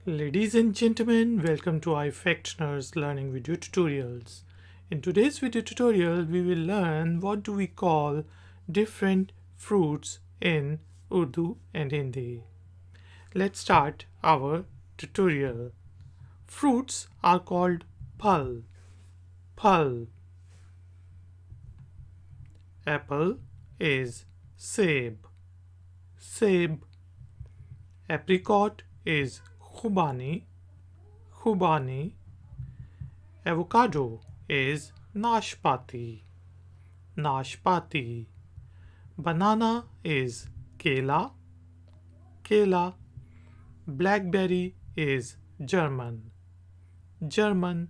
Ladies and gentlemen, welcome to iFactioners Learning Video Tutorials. In today's video tutorial, we will learn what do we call different fruits in Urdu and Hindi. Let's start our tutorial. Fruits are called phal. Phal. Apple is seb. Seb. Apricot is khubani. Khubani. Avocado is nashpati. Nashpati. Banana is kela. Kela. Blackberry is German. German.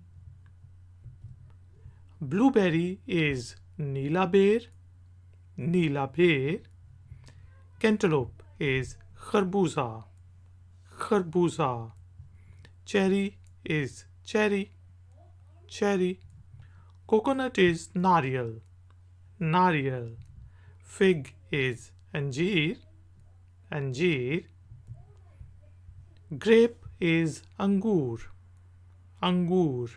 Blueberry is neela bear. Neela bear. Cantaloupe is kharbuza. Kharbuza. Cherry is cherry. Cherry. Coconut is nariyal. Nariyal. Fig is anjeer. Anjeer. Grape is angur. Angur.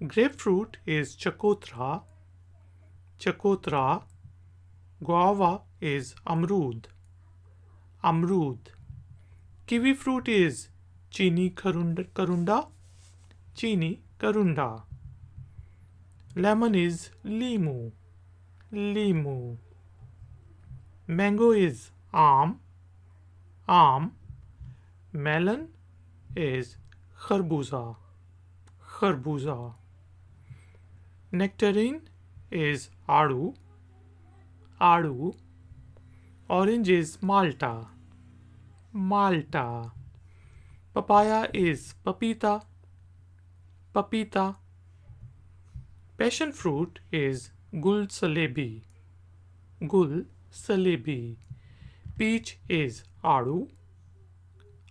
Grapefruit is chakotra. Chakotra. Guava is amrud. Amrud. Kiwi fruit is chini karunda. Chini karunda. Lemon is limu. Limu. Mango is aam. Aam. Melon is kharbuza. Kharbuza. Nectarine is adu. Adu. Orange is malta. Malta. Papaya is papita. Papita. Passion fruit is gul salebi. Gul salebi. Peach is adu.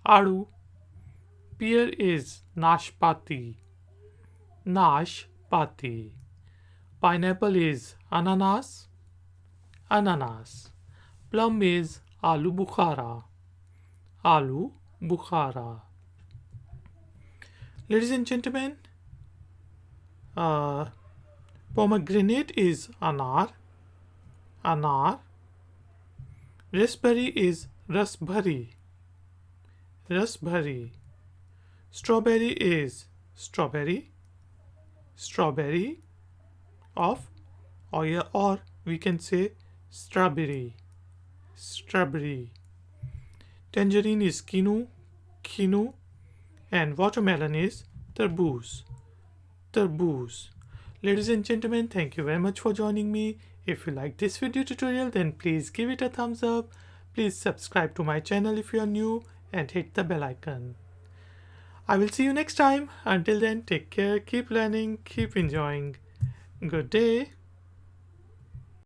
Adu. Pear is nashpati. Nashpati. Pineapple is ananas. Ananas. Plum is aloo bukhara. Aloo bukhara. Ladies and gentlemen, pomegranate is anar. Anar. Raspberry is rasbhari. Rasbhari. Strawberry is strawberry. Strawberry. Or we can say strawberry. Strawberry. Tangerine is kinu. Kinu. And watermelon is tarboos. Tarboos. Ladies and gentlemen, thank you very much for joining me. If you like this video tutorial, then please give it a thumbs up. Please subscribe to my channel if you are new and hit the bell icon. I will see you next time. Until then, take care, keep learning, keep enjoying. Good day.